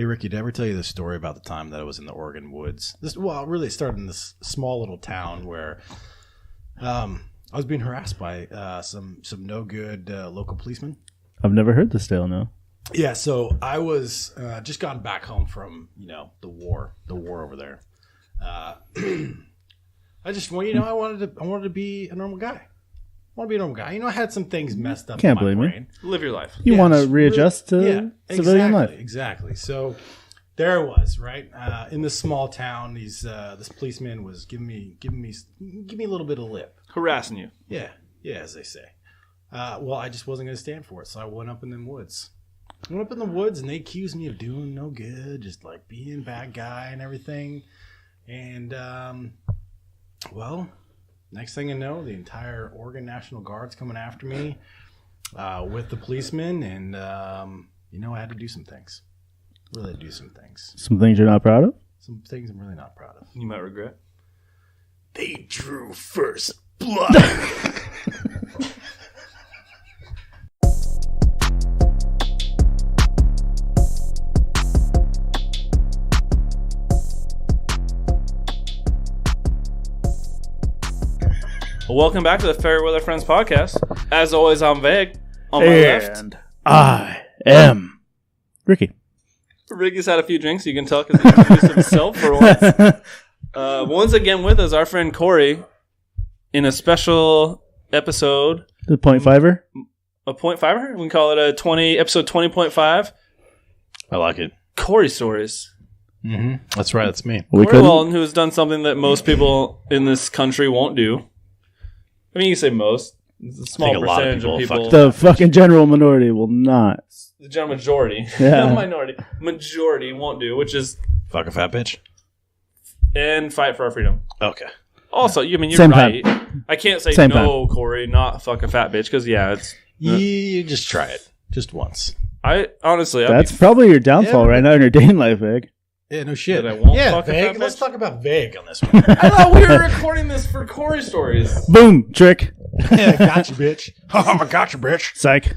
Hey, Ricky, did I ever tell you the story about the time that I was in the Oregon woods? Really it started in this small little town where I was being harassed by some no good local policemen. I've never heard this tale, no. Yeah, so I was just gotten back home from, the war over there. I wanted to be a normal guy. I had some things messed up. Can't in my blame brain. me. Live your life. You want to readjust to civilian life. Exactly. So there I was, right? In this small town, this policeman was giving me a little bit of lip. Harassing you. Yeah, as they say. Well, I just wasn't going to stand for it, so I went up in them woods. And they accused me of doing no good, just like being a bad guy and everything. And, next thing I know, the entire Oregon National Guard's coming after me with the policemen. And, I had to do some things. Really do some things. Some things you're not proud of? Some things I'm really not proud of. You might regret. They drew first blood. Well, welcome back to the Fair Weather Friends podcast. As always, I'm Veg. On my left. And I am Ricky. Ricky's had a few drinks, you can tell, because he introduced himself for once. Once again with us, our friend Cory, in a special episode. The point fiver? A point fiver? We can call it episode 20.5. I like it. Cory Stories. Mm-hmm. That's right. That's me. Cory Welton, who has done something that most people in this country won't do. I mean, you can say most. It's a small percentage of people. The fucking general minority will not. The general majority. Yeah. Not minority. Majority won't do, which is... Fuck a fat bitch. And fight for our freedom. Okay. Also, you're Same right. time. I can't say Same no, Cory, not fuck a fat bitch, because, it's... You just try it. Just once. Honestly... That's probably your downfall right now in your dating life, Veg. Yeah, no shit. That I won't fuck a Vague. fat Let's bitch? talk about vague on this one. I thought we were recording this for Cory Stories. Boom! Trick. Yeah, gotcha, bitch. Oh, gotcha, bitch. Psych.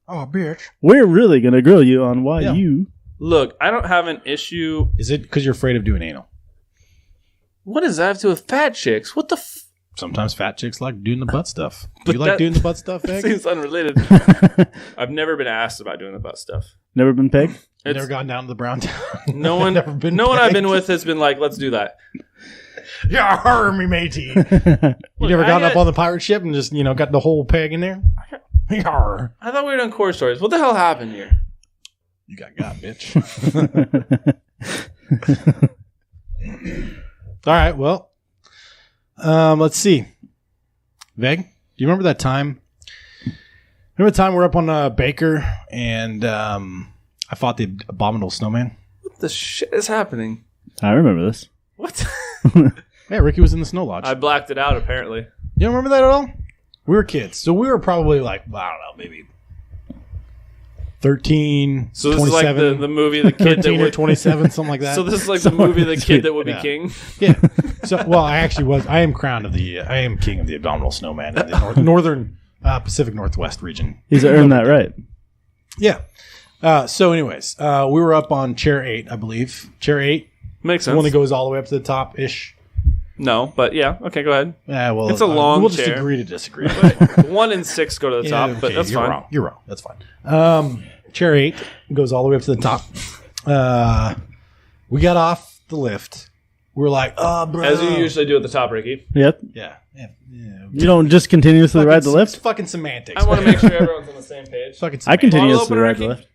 Oh, bitch. We're really going to grill you on why you... Look, I don't have an issue... Is it because you're afraid of doing anal? What does that have to do with fat chicks? What the Sometimes fat chicks like doing the butt stuff. Do But you like that- doing the butt stuff, Vague? Seems unrelated. I've never been asked about doing the butt stuff. Never been pegged? You never gone down to the brown town? No one Never been no one I've pegged? been with has been like, let's do that. Yeah, me matey. You never got up on the pirate ship and just, got the whole peg in there? Yarr. I thought we were doing Cory Stories. What the hell happened here? You got bitch. All right, well, let's see. Veg, do you remember that time? Remember the time we're up on Baker and I fought the abominable snowman? What the shit is happening? I remember this. What? Yeah, Ricky was in the snow lodge. I blacked it out, apparently. You don't remember that at all? We were kids, so we were probably like, I don't know, maybe 13, So this 27, is like the movie The Kid That 13 or Would... 27, something like that. So this is like the movie The Kid That Would Be Yeah. King? Yeah. So, well, I am I am king of the abominable snowman in the northern Pacific Northwest region. He's earned that right. Yeah. So anyways, we were up on chair 8, I believe. Chair 8. Makes The sense. one that goes all the way up to the top-ish. No, but yeah. Okay, go ahead. Well, It's a long we'll chair. just agree to disagree. 1 and 6 go to the top, but okay, that's you're fine. Wrong. You're wrong. That's fine. Chair 8 goes all the way up to the top. We got off the lift. We were like, oh, bro. As you usually do at the top, Ricky. Yep. Yeah. You don't just continuously ride the lift? It's fucking semantics. I want to make sure everyone's on the same page. Fucking I semantics. continuously opener, ride the Ricky? lift.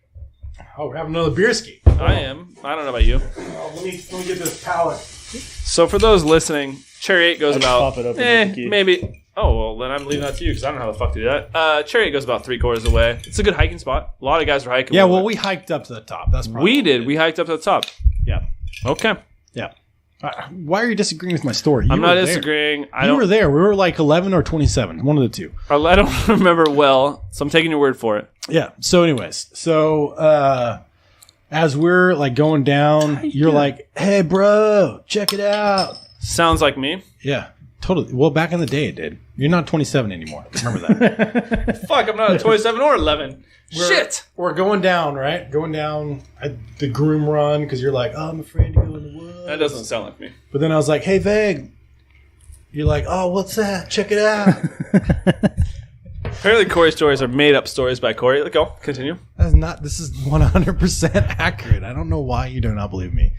Oh, we're having another beer ski. I am. I don't know about you. Let me get this pallet. So for those listening, Chair 8 goes about... pop it open with the key. maybe... Oh, well, then I'm leaving that to you because I don't know how the fuck to do that. Chair 8 goes about 3/4 away. It's a good hiking spot. A lot of guys are hiking. Yeah, with well, it. we hiked up to the top. That's probably We what did. We hiked up to the top. Yeah. Okay. Yeah. Why are you disagreeing with my story? I'm not disagreeing. You were there. We were like 11 or 27. One of the two. I don't remember well, so I'm taking your word for it. Yeah. So anyways, as we're like going down, you're like, hey, bro, check it out. Sounds like me. Yeah, totally. Well, back in the day it did. You're not 27 anymore. Remember that. Fuck, I'm not a 27 or 11. Shit. We're going down, right? Going down the groom run because you're like, oh, I'm afraid to go in the woods. That doesn't sound like me. But then I was like, hey, Veg. You're like, oh, what's that? Check it out. Apparently, Cory stories are made up stories by Cory. Go, continue. This is 100% accurate. I don't know why you do not believe me.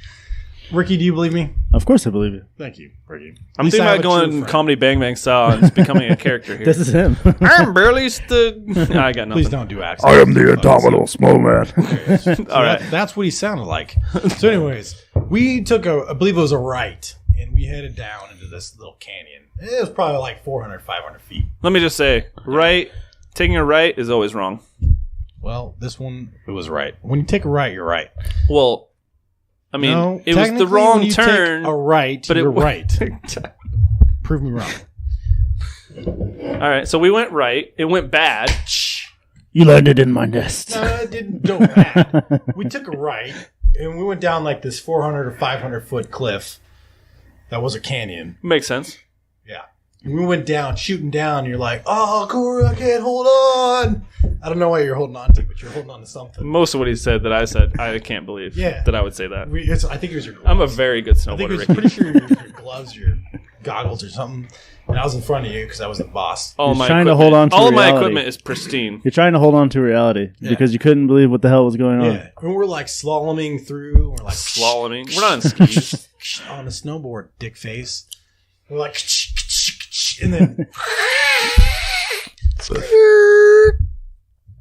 Ricky, do you believe me? Of course I believe you. Thank you, Ricky. I'm thinking about going comedy Bang Bang style and just becoming a character here. This is him. I'm barely stood. No, I got nothing. Please don't do accents. I am the abominable snowman. All right. That's what he sounded like. So anyways, we took I believe it was a right, and we headed down into this little canyon. It was probably like 400, 500 feet. Let me just say, taking a right is always wrong. Well, this one, it was right. When you take a right, you're right. Well, I mean, No, it was the technically, wrong when you turn. take a right, but you're it right. Prove me wrong. All right, so we went right. It went bad. You landed in my nest. No, it didn't go bad. We took a right, and we went down like this 400 or 500 foot cliff that was a canyon. Makes sense. Yeah. And we went down, shooting down, and you're like, oh, Cory, I can't hold on. I don't know what you're holding on to, but you're holding on to something. Most of what he said that I said, I can't believe that I would say that. I think it was your gloves. I'm a very good I think snowboarder, it was Ricky. pretty sure your gloves, your goggles or something. And I was in front of you because I was the boss. All You're trying to hold on to all of my reality. equipment is pristine. You're trying to hold on to reality because you couldn't believe what the hell was going on. Yeah. And we're like slaloming through. We're like Slaloming. We're not on skis. on a snowboard, dick face. We're like, and then.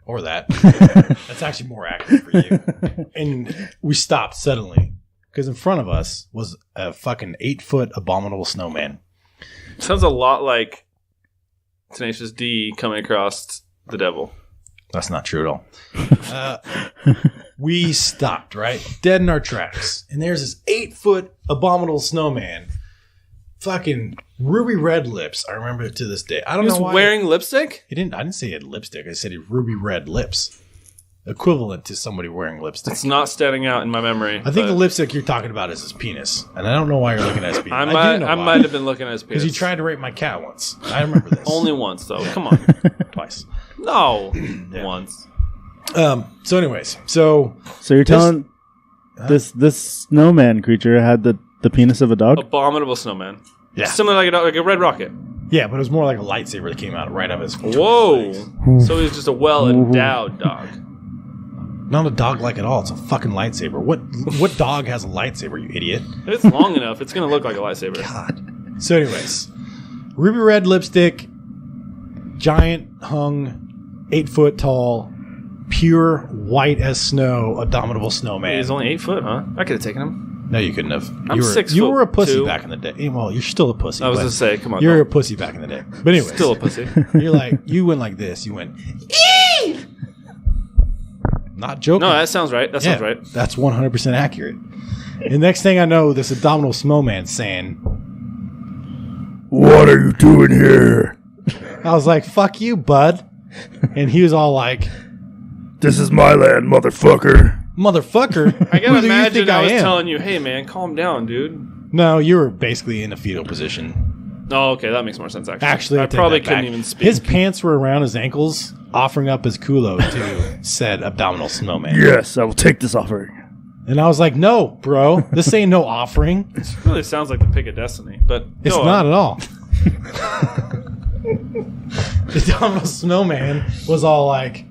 Or that. That's actually more accurate for you. And we stopped suddenly because in front of us was a fucking 8-foot abominable snowman. Sounds a lot like Tenacious D coming across the devil. That's not true at all. We stopped, right? Dead in our tracks. And there's this 8-foot abominable snowman. Fucking ruby red lips. I remember it to this day. I don't He know was why. wearing lipstick? I didn't say he had lipstick. I said he had ruby red lips. Equivalent to somebody wearing lipstick. It's not standing out in my memory. I think the lipstick you're talking about is his penis. And I don't know why you're looking at his penis. I might have been looking at his penis. Because he tried to rape my cat once. I remember this. Only once, though. Come on. Twice. No. Once. So anyways. So you're telling this snowman creature had the penis of a dog? Abominable snowman. Yeah. Similar like a red rocket. Yeah, but it was more like a lightsaber that came out right of his Whoa. legs. So he's just a well-endowed dog. Not a dog like at all. It's a fucking lightsaber. What dog has a lightsaber, you idiot? If it's long enough, it's going to look like a lightsaber. God. So anyways, ruby red lipstick, giant hung, 8-foot tall, pure white as snow, abominable snowman. He's only 8 foot, huh? I could have taken him. No, you couldn't have. I'm 6 You were a foot pussy two. back in the day. Well, you're still a pussy. I was but going to say, come on. You're no. a pussy back in the day. But anyways. Still a pussy. You went like this. You went, Eee! Not joking. No, that sounds right. That sounds right. That's 100% accurate. And next thing I know, this abominable snowman saying, What are you doing here? I was like, fuck you, bud. And he was all like, This is my land, motherfucker. motherfucker. I who gotta do you imagine think I was am? telling you, hey man, calm down, dude. No, you were basically in a fetal position. Oh, okay, that makes more sense actually. Actually, I take probably that couldn't back. even speak. His pants were around his ankles, offering up his culo to said abdominal snowman. Yes, I will take this offering. And I was like, no, bro, this ain't no offering. It really sounds like the pick of destiny, but It's go not on. at all. The abdominal snowman was all like,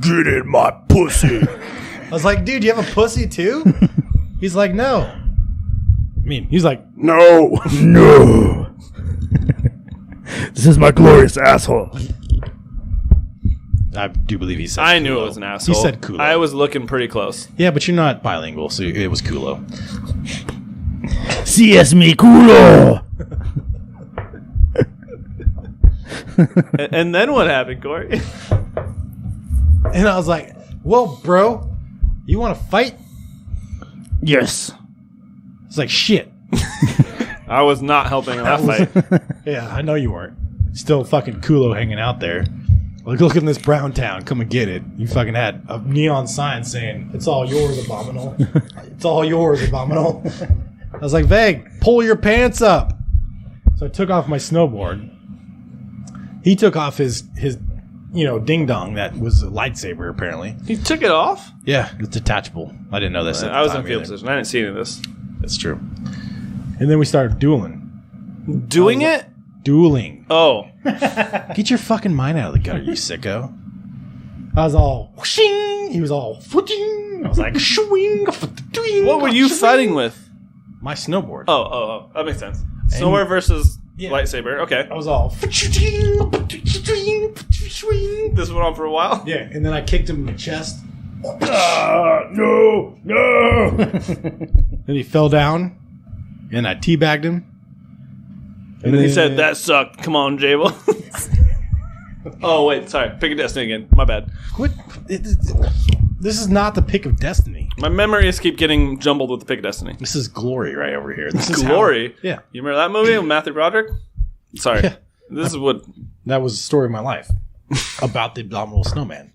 Get in my pussy. I was like, dude, you have a pussy too? He's like, no. I mean, he's like, No. No. This is my glorious asshole. I do believe he said I knew culo. it was an asshole. He said culo. I was looking pretty close. Yeah, but you're not bilingual, so it was culo. Si es mi culo. And then what happened, Cory? And I was like, well, bro, you want to fight? Yes. It's like, shit. I was not helping in that fight. Yeah, I know you weren't. Still fucking culo hanging out there. Like, look at this brown town. Come and get it. You fucking had a neon sign saying, it's all yours, abominable. It's all yours, abominable. I was like, Veg, pull your pants up. So I took off my snowboard. He took off his ding dong that was a lightsaber apparently. He took it off? Yeah, it's detachable. I didn't know this. I was in field position. I didn't see any of this. That's true. And then we started dueling. Doing it? Dueling. Oh. Get your fucking mind out of the gutter, you sicko. I was all whooshing. He was all footing. I was like swing. What were you fighting with? My snowboard. Oh. That makes sense. Snowboard versus lightsaber. Okay. I was all. This went on for a while? Yeah, and then I kicked him in the chest. No. Then he fell down, and I teabagged him. And then he said, "That sucked. Come on, Jable." Oh, wait. Sorry. Pick a Destiny again. My bad. Quit. This is not the pick of destiny. My memories keep getting jumbled with the Pick of Destiny. This is glory right over here. This is Glory? Yeah. You remember that movie with Matthew Broderick? Sorry. Yeah. This is what... That was the story of my life. About the abominable snowman.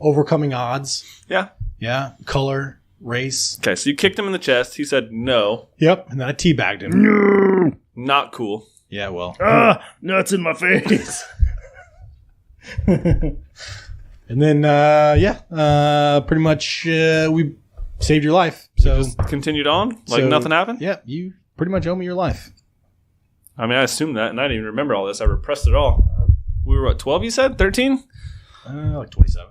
Overcoming odds. Yeah. Yeah. Color. Race. Okay, so you kicked him in the chest. He said no. Yep. And then I teabagged him. Not cool. Yeah, well. Nuts in my face. And then, pretty much we saved your life. So Continued on? Like nothing happened? Yeah, you pretty much owe me your life. I mean, I assumed that, and I didn't even remember all this. I repressed it all. We were, what, 12 you said? 13? Like 27.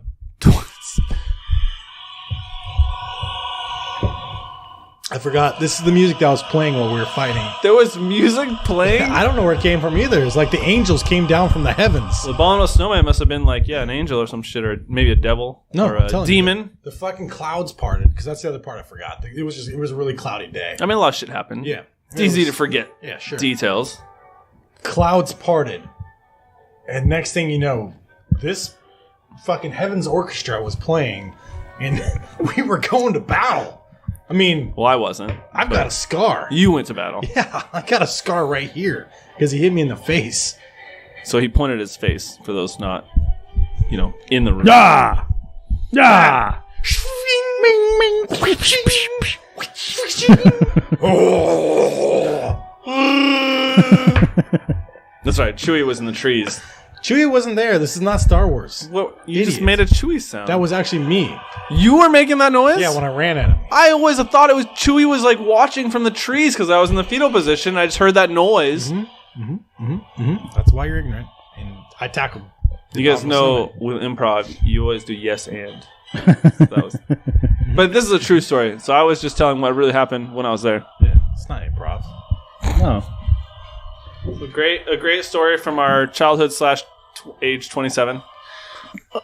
I forgot. This is the music that was playing while we were fighting. There was music playing? I don't know where it came from either. It's like the angels came down from the heavens. The abominable snowman must have been like, an angel or some shit, or maybe a devil, or I'm a telling demon. you, the fucking clouds parted, because that's the other part I forgot. It was a really cloudy day. I mean, a lot of shit happened. Yeah. It's easy to forget Yeah, sure. details. Clouds parted. And next thing you know, this fucking Heaven's Orchestra was playing, and we were going to battle. I mean, Well, I wasn't. I've got a scar. You went to battle. Yeah, I got a scar right here because he hit me in the face. So he pointed his face, for those not, in the room. Ah! Ah! That's right. Chewie was in the trees. Chewie wasn't there. This is not Star Wars. What? You just Idiot. made a Chewie sound. That was actually me. You were making that noise? Yeah, when I ran at him. I always thought it was Chewie was like watching from the trees because I was in the fetal position. I just heard that noise. That's why you're ignorant. And I tackled. You guys know with improv, you always do yes and. But this is a true story. So I was just telling what really happened when I was there. Yeah, it's not improv. No. A great story from our childhood / age 27.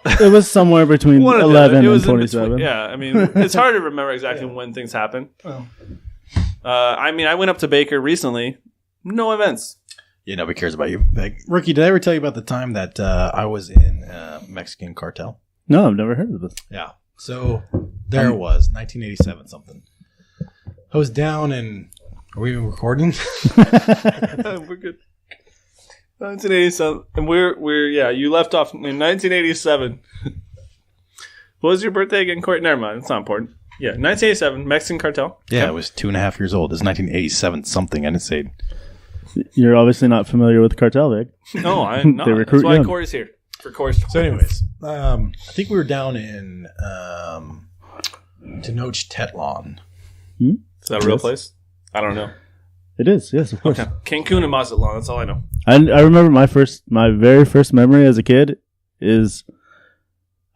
It was somewhere between One or the 11 other. It and was in 27. between. Yeah, I mean, it's hard to remember exactly when things happen. I went up to Baker recently. No events. Yeah, nobody cares about you. Like, Ricky, did I ever tell you about the time that I was in Mexican cartel? No, I've never heard of this. Yeah. So there it was, 1987 something. I was down in... Are we recording? We're good. 1987. And you left off in 1987. What was your birthday again, Cory? Never mind. It's not important. Yeah, 1987, Mexican cartel. Yeah, I was 2.5 years old. It's 1987 something. I didn't say... You're obviously not familiar with cartel, Vic. No, I'm not. They recruit That's why young. Cory's here. For Cory's. So anyways, I think we were down in Tenochtitlan. Is that a real place? I don't know. It is, yes, of course. Okay. Cancun and Mazatlan. That's all I know. I remember my very first memory as a kid is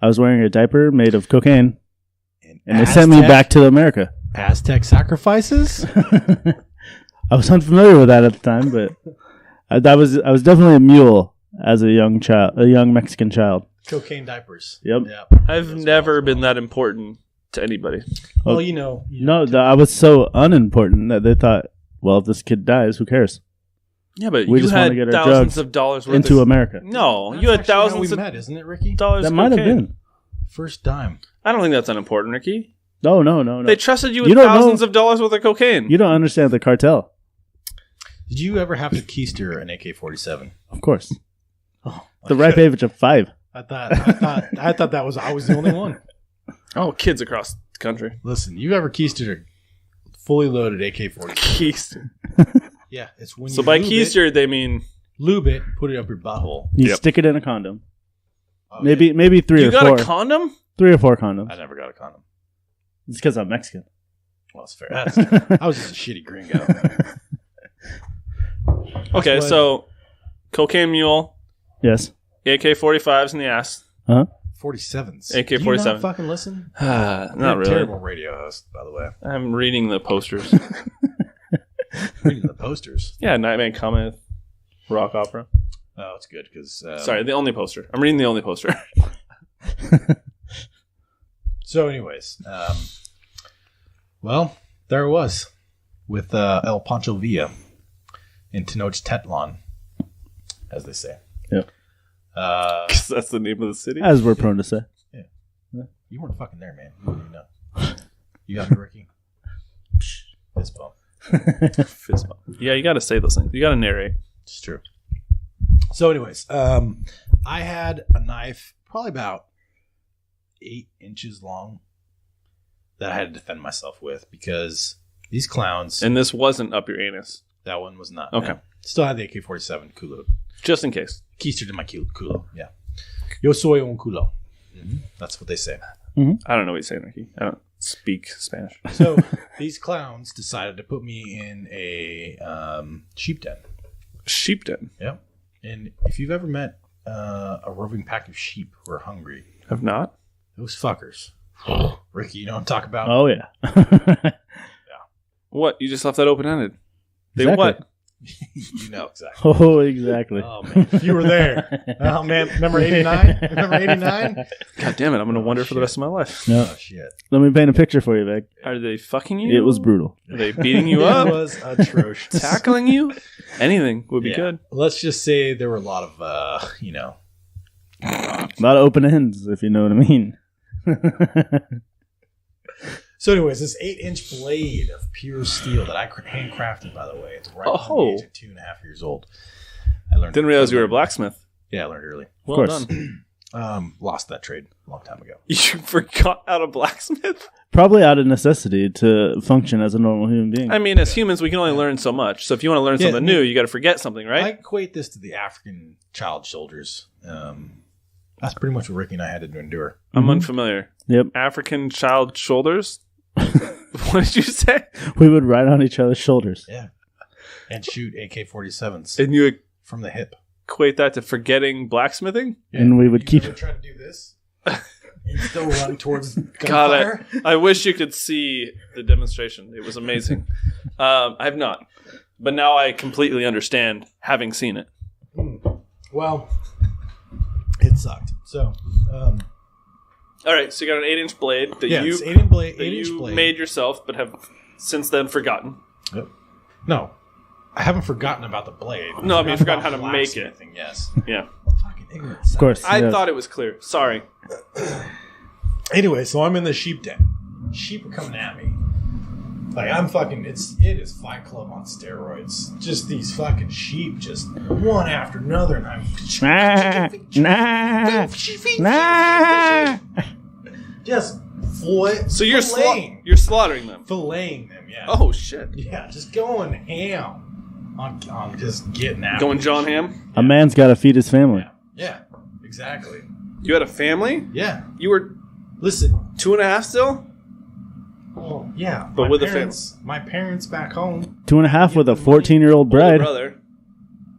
I was wearing a diaper made of cocaine, and they sent me back to America. Aztec sacrifices? I was unfamiliar with that at the time, but I was definitely a mule as a young Mexican child. Cocaine diapers. Yep. Yeah. I've never been that important to anybody. Well, I was so unimportant that they thought, well, if this kid dies, who cares? Yeah, but We you just wanna had get our thousands drugs of dollars worth Into of... America. No, That's you had actually how thousands we of met, isn't it, Ricky? dollars That of might have cocaine. been. First dime. I don't think that's unimportant, Ricky. No. They trusted you You with don't thousands know. of dollars worth of cocaine. You don't understand the cartel. Did you ever have to keister an AK-47? Of course. Oh, The ripe age of 5. I thought that was I was the only one. Oh, kids across the country. Listen, you ever keistered a fully loaded AK-47? Keys. Yeah, it's when So you by lube keistered, they mean lube it, put it up your butthole. You Yep. stick it in a condom. Oh, Maybe 3 you or got 4. a condom. 3 or 4 condoms. I never got a condom. It's because I'm Mexican. Well, it's fair. I was just a shitty gringo. Okay, what- so cocaine mule, Yes. AK-45s in the ass. 47s. AK-47. Do you not fucking listen? You're Not a really. terrible radio host, by the way. I'm reading the posters. Reading the posters. Yeah, Nightman Cometh, rock opera. Oh, it's good because. Sorry, the only poster. I'm reading the only poster. So, anyways, well, there it was with El Pancho Villa in Tenochtitlan, as they say. Yep. 'Cause that's the name of the city. As we're prone to say. You weren't fucking there, man. You wouldn't even know. You got me, Ricky. Fist bump. Fist bump. Yeah, you got to say those things. You got to narrate. It's true. So, anyways, I had a knife probably about 8 inches long that I had to defend myself with because these clowns. And this wasn't up your anus, That one was not. Okay. No. Still had the AK-47 culo. just in case. Keistered in my culo. Yeah. Yo soy un culo. That's what they say. I don't know what you're saying, Ricky. I don't speak Spanish. So these clowns decided to put me in a sheep den. Sheep den. Yep. And if you've ever met a roving pack of sheep who are hungry, Have not. those fuckers. Ricky, you know what I'm talking about? Oh, yeah. What? You just left that open ended. They Exactly. what? You know exactly. Oh, exactly. Oh, man. If you were there. Oh, man. Remember 89? Remember 89? God damn it! I'm gonna wonder for the rest of my life. No. Oh, shit. Let me paint a picture for you, Vic. Are they fucking you? It was brutal. Are they beating you It up? was atrocious. Tackling you? Anything would be Yeah. good. Let's just say there were a lot of, A lot of open ends, if you know what I mean. So, anyways, this 8-inch blade of pure steel that I handcrafted, by the way, it's right from Oh. the age of 2.5 years old. I learned. Didn't realize you were a blacksmith. Yeah, I learned early. Well course. done. Lost that trade a long time ago. You forgot how to blacksmith? Probably out of necessity to function as a normal human being. I mean, as humans, we can only learn so much. So if you want to learn Yeah, something new, you got to forget something, I right? equate this to the African child shoulders. That's pretty much what Ricky and I had to endure. I'm unfamiliar. Yep. African child shoulders? What did you say? We would ride on each other's shoulders. Yeah. And shoot AK-47s And you from the hip. equate that to forgetting blacksmithing? And we would You keep- ever try to do this and still run towards God, gunfire? I wish you could see the demonstration. It was amazing. I have not. But now I completely understand having seen it. Well, it sucked. So, All right, so you got an 8-inch blade that yeah, you, it's 8-inch blade. that 8-inch you blade. made yourself but have since then forgotten. Yep. No, I haven't forgotten about the blade. No, I mean, I've forgotten how to make it. blacksmithing, yes. Yeah. Fucking ignorant. Of course. I yes. thought it was clear. Sorry. Anyway, so I'm in the sheep den. Sheep are coming at me. Like I'm fucking. It is Fight Club on steroids. Just these fucking sheep, just one after another, and I'm Nah. just So you're filleting, you're slaughtering them. filleting them. Yeah. Oh shit. Yeah, just going ham on just getting out. Going John Ham? A man's got to feed his family. Yeah, exactly. You had a family? Yeah. You were Listen. 2.5 still? Well, yeah, But my with a parents, my parents back home. 2.5 with a 14-year-old Older bride. brother.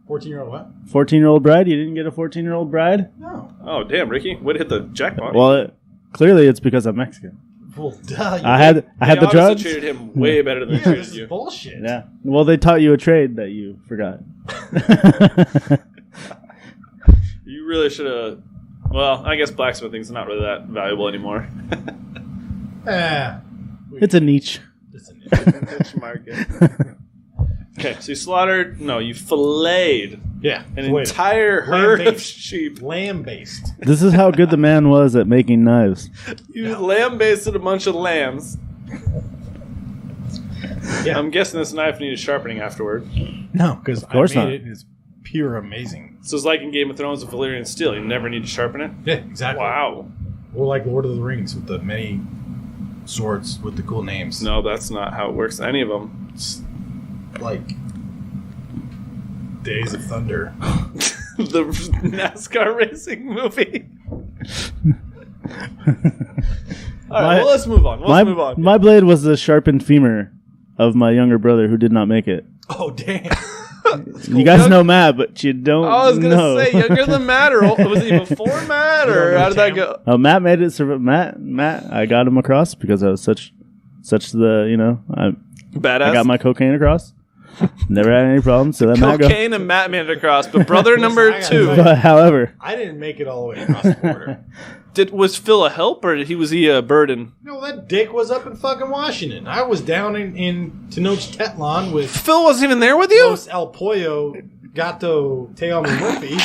14-year-old what? 14-year-old bride? You didn't get a 14-year-old bride? No. Oh damn, Ricky. Way to hit the jackpot. Well, clearly it's because I'm Mexican. Well, duh. I had They the obviously drugs. treated him way better than they Yeah, treated this is you. bullshit. Yeah. Well, they taught you a trade that you forgot. You really should have. Well, I guess blacksmithing's not really that valuable anymore. It's a niche. It's a Niche market. Okay, so you slaughtered. No, you filleted yeah. an Wait, entire herd of Lamb-based. sheep. lamb-based. This is how good the man was at making knives. You lamb-basted a bunch of lambs. Yeah. I'm guessing this knife needed sharpening afterward. No, because I course made not. it. It's pure amazing. So it's like in Game of Thrones with Valyrian steel. You never need to sharpen it. Yeah, exactly. Wow. Or like Lord of the Rings with the many swords with the cool names. No, that's not how it works. Any of them. It's like Days of Thunder. The NASCAR racing movie. All right, well, let's move on. My blade was the sharpened femur of my younger brother who did not make it. Oh, damn. You guys know Matt, but you don't know. I was going to say, younger than Matt, or was he before Matt, or how did that go? Oh, Matt made it. Matt, I got him across because I was such the, Badass. I got my cocaine across. Never had any problems. So that Cocaine and Matt made it across, but brother number 2. But however, I didn't make it all the way across the border. Was Phil a help, or was he a burden? No, that dick was up in fucking Washington. I was down in Tenochtitlan with Phil wasn't even there with you? Los El Pollo Gato Teo Murphy.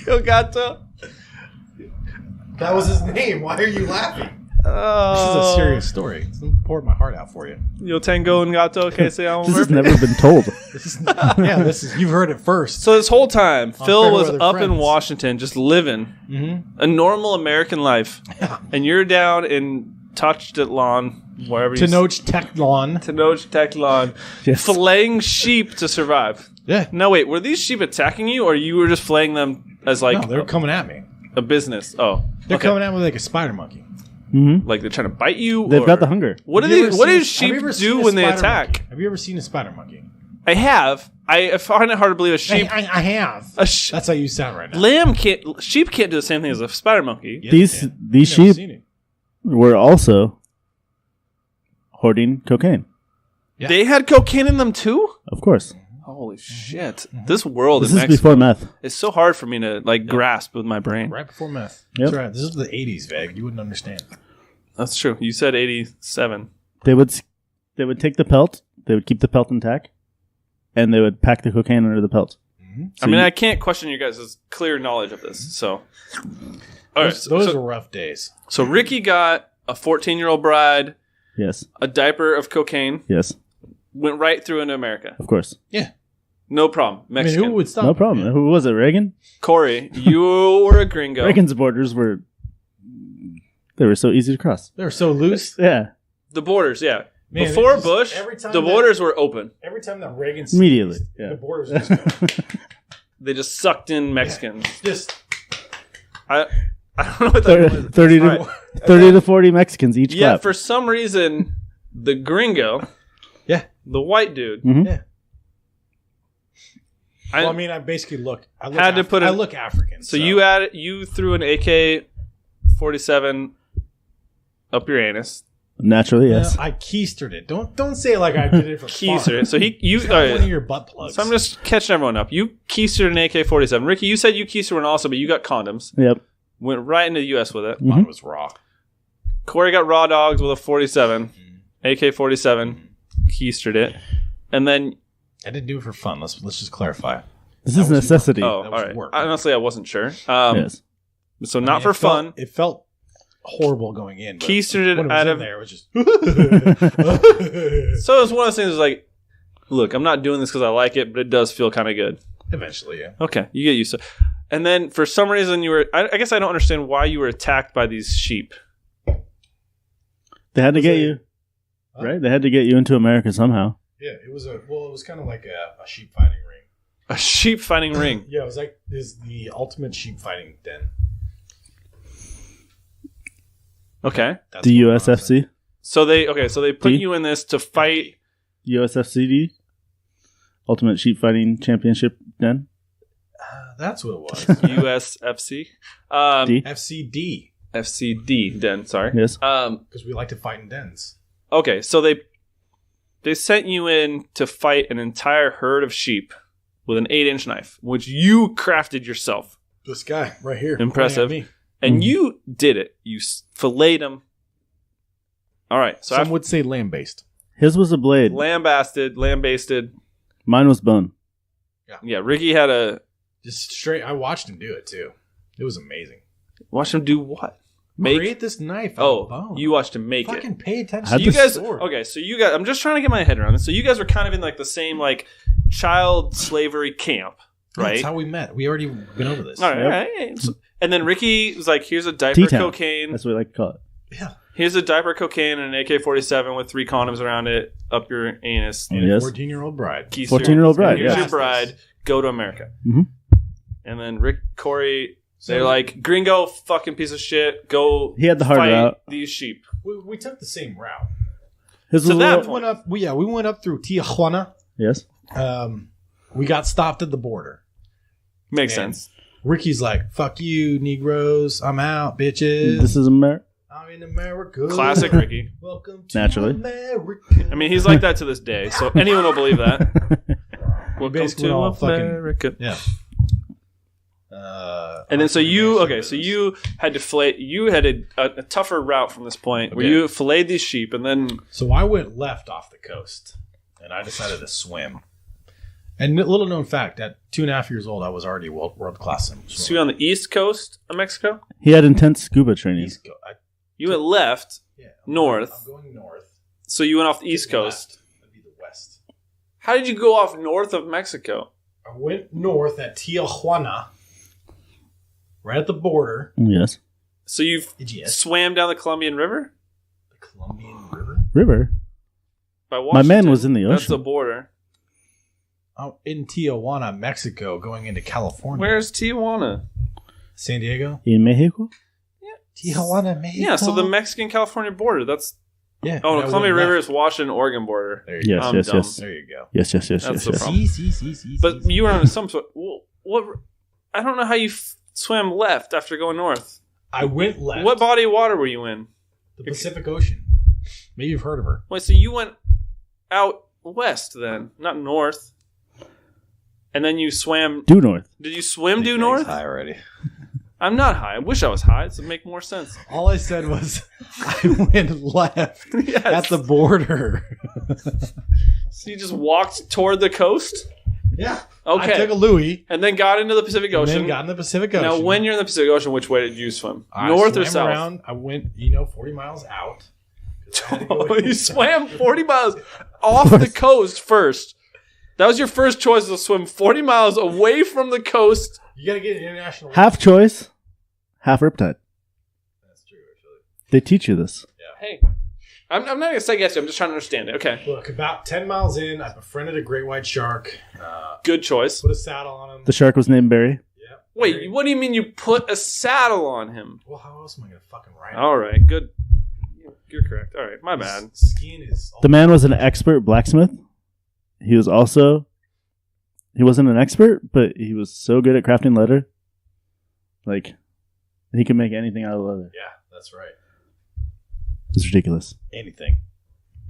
Phil Gato? That was his name. Why are you laughing? Oh. This is a serious story. I'm pouring my heart out for you. Yo Tango and Gato, okay, say this has never been told. You've heard it first. So this whole time, Phil was up in friends. Washington just living a normal American life. Yeah. And you're down in Tenochtitlan, wherever you Tenochtitlan. Tenochtitlan, Yes. filleting sheep to survive. Yeah. No, wait, were these sheep attacking you, or you were just filleting them as like No, they were coming at me. a business? Oh. They're okay. coming at me like a spider monkey. Like they're trying to bite you? They've or- got the hunger. What do Have you they? ever What do seen- sheep have you ever do seen a when they spider attack? monkey? Have you ever seen a spider monkey? I have. I find it hard to believe a sheep. I have. That's how you sound right now. Sheep can't do the same thing as a spider monkey. Yes, they can. These You've never sheep seen it. were also hoarding cocaine. Yeah. They had cocaine in them too. Of course. Holy shit! This world This in is Mexico before meth. is so hard for me to grasp with my brain. Right before meth. Yep. That's right. This is the 80s, Veg. You wouldn't understand. That's true. You said 87. They would take the pelt. They would keep the pelt intact, and they would pack the cocaine under the pelt. I mean, I can't question your guys' clear knowledge of this. So, all right. Those were rough days. So Ricky got a 14-year-old bride, Yes. a diaper of cocaine, Yes. went right through into America. Of course. Yeah. No problem. I mean, Mexican. who would stop? No problem. him? Who was it? Reagan? Corey, you were a gringo. Reagan's borders were. They were so easy to cross. They were so loose. Yeah. The borders, yeah. Man, Before it just- Bush, every time the that- borders were open. Every time that Reagan Immediately, sneezed, yeah. the borders just go. They just sucked in Mexicans. Just I don't know what that was. 30 to All right. 30 to 40 Mexicans each Yeah, clap. for some reason, the gringo, yeah. the white dude, Mhm. Yeah. I, Well, I mean, I basically look. I look Had to put I it- look African. so you threw an AK-47 up your anus. Naturally, yes. I keistered it. Don't say it like I did it for Keistered it. fun. So you It's not one of your butt plugs. So I'm just catching everyone up. You keistered an AK-47. Ricky, you said you keistered one also, but you got condoms. Yep. Went right into the U.S. with it. Mine was raw. Corey got raw dogs with a 47, AK-47, keistered it, and then I didn't do it for fun. Let's just clarify. This is necessity. oh, That all was right. work. Honestly, I wasn't sure. Yes. So I not mean, for it felt- fun. It felt horrible going in. but Keistered it when it was out in of- there. It was just. So it's one of those things. Like, look, I'm not doing this because I like it, but it does feel kind of good. Eventually, yeah. Okay, you get used to it. And then for some reason you were. I guess I don't understand why you were attacked by these sheep. They had to Was get it- you, Huh? right? They had to get you into America somehow. Yeah, it was it was kind of like a sheep fighting ring. A sheep fighting ring. Yeah, it was like the ultimate sheep fighting den. Okay. That's The what I was saying. USFC, So they put D? you in this to fight. USFCD, Ultimate Sheep Fighting Championship Den. That's what it was. USFC. D. FCD, FCD den, sorry. Yes. because we like to fight in dens. Okay, so they sent you in to fight an entire herd of sheep with an 8-inch knife, which you crafted yourself. This guy right here. Impressive. pointing at me. And you did it. You filleted them. All right, so Some would say lamb-based. His was a blade. lambasted. Mine was bone. Yeah, Ricky had a... Just straight. I watched him do it too. It was amazing. Watch him do what? Create this knife. out of bone. You watched him make fucking it. pay attention. Had to You the guys... story. Okay, so you guys... I'm just trying to get my head around this. So you guys were kind of in like the same like child slavery camp, right? That's how we met. We already been over this. All right, Yep. all right. So- and then Ricky was like, here's a diaper T-Town. cocaine. That's what we like to call it. Yeah. Here's a diaper, cocaine, and an AK-47 with 3 condoms around it up your anus. And Yes. a 14-year-old bride. 14-year-old bride, Here's yeah. your bride. Go to America. Mhm. And then Cory, they're like, gringo, fucking piece of shit. Go. He had the hard fight route. these sheep. We took the same route. His So was a that little- point- We went up through Tijuana. Yes. We got stopped at the border. Makes And sense. Ricky's like, "Fuck you, Negroes. I'm out, bitches. This is America. I'm in America. Classic Ricky. Welcome to Naturally. America." I mean, he's like that to this day, so anyone will believe that. Welcome basically to all fucking- America. Yeah. And then so you had to fillet. You had a tougher route from this point where Okay. you filleted these sheep, and then So I went left off the coast, and I decided to swim. And little known fact, at 2.5 years old, I was already world class swimmer. so you're on the east coast of Mexico. He had intense scuba training. You went left, I'm north. going north. So you went off the east coast. That'd be the west. How did you go off north of Mexico? I went north at Tijuana, right at the border. Yes. So you Yes. swam down the Colombian River The Colombian River. River. by My Washington. man was in the That's ocean. the border. I'm in Tijuana, Mexico, going into California. Where's Tijuana? San Diego? In Mexico? Tijuana, Mexico. Yeah, so the Mexican-California border. That's Yeah. oh, and the I Columbia went River left. is Washington-Oregon border. There you Yes, I'm yes, dumb. yes. There you go. Yes, yes, yes, That's yes, the yes. problem. See. But you were on some sort. What? I don't know how you swam left after going north. I went left. What body of water were you in? The Pacific Ocean. Maybe you've heard of her. Wait, so you went out west then, not north, and then you swam. Due north. Did you swim due north? High already. I'm not high. I wish I was high. This would make more sense. All I said was I went left Yes. at the border. So you just walked toward the coast? Yeah. Okay. I took a Louis And then got into the Pacific and Ocean. then got in the Pacific Ocean. Now, when you're in the Pacific Ocean, which way did you swim? I North or swam south? around, I went, 40 miles out. 'Cause I had to go Oh, you in. swam 40 miles off the coast first. That was your first choice to swim 40 miles away from the coast. You got to get an international. Half choice, half riptide. That's true, actually. They teach you this. Hey, I'm not going to say yes. I'm just trying to understand it. Okay. Look, about 10 miles in, I befriended a great white shark. Good choice. Put a saddle on him. The shark was named Barry. Yeah. Wait, what do you mean you put a saddle on him? Well, how else am I going to fucking ride him? All right, good. You're correct. All right, my bad. His skin is. The man was an expert blacksmith. He was also, he wasn't an expert, but he was so good at crafting leather. Like, he could make anything out of leather. Yeah, that's right. It's ridiculous. Anything.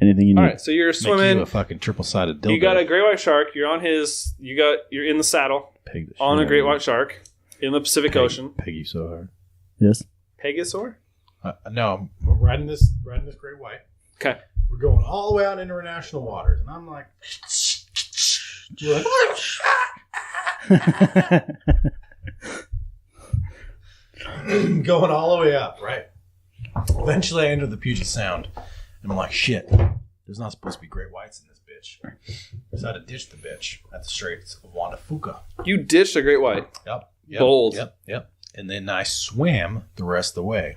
Anything you need. All right, so you're Make you swimming. a fucking triple-sided dildo. You got a great white shark. You're on his. You're in the saddle Peg the shit on out a of great you. white shark in the Pacific Peg- Ocean. Peg you so hard. Yes. Pegasaur. No, I'm riding this great white. Okay. We're going all the way out into international waters, and I'm like, you're like going all the way up, right? Eventually, I enter the Puget Sound, and I'm like, shit. There's not supposed to be great whites in this bitch. So I had to ditch the bitch at the Straits of Juan de Fuca. You ditched a great white. Yep. Bold. Yep. And then I swam the rest of the way.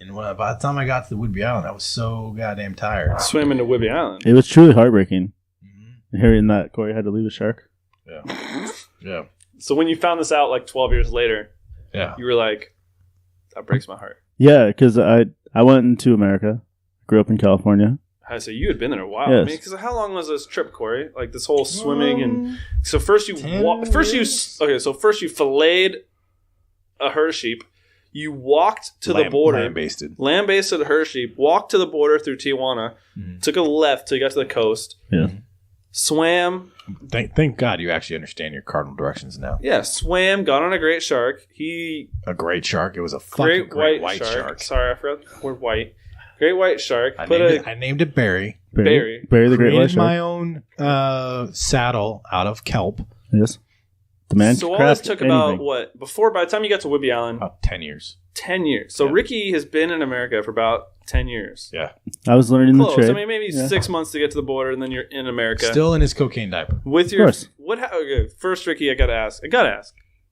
And by the time I got to the Whidbey Island, I was so goddamn tired. Swim into Whidbey Island. It was truly heartbreaking Mhm. hearing that Cory had to leave a shark. Yeah. Yeah. So when you found this out like 12 years later, Yeah. you were like, that breaks my heart. Yeah, because I went into America, grew up in California. So you had been there a while. I Yes. mean, because how long was this trip, Cory? Like this whole swimming and so first you 10 first years. you filleted a herd of sheep. You walked to the border, Land-basted. land-based herd of sheep. Walked to the border through Tijuana. Mhm. Took a left till you got to the coast. Yeah. Swam. Thank God you actually understand your cardinal directions now. Yeah, swam. Got on a great shark. A great shark. It was a fucking Great white shark. Sorry, I forgot the word white. Great white shark. I Put named it Barry. Barry. Barry the Great White Created Shark. my own saddle out of kelp. Yes. The man So could all craft this took anything. about what? Before by the time you got to Whidbey Island, About 10 years. 10 years. So Yeah. Ricky has been in America for about 10 years. Yeah. I was learning the Close. trade. I mean, maybe Yeah. 6 months to get to the border, and then you're in America. Still in his cocaine diaper. with your course. okay, first, Ricky, I gotta ask.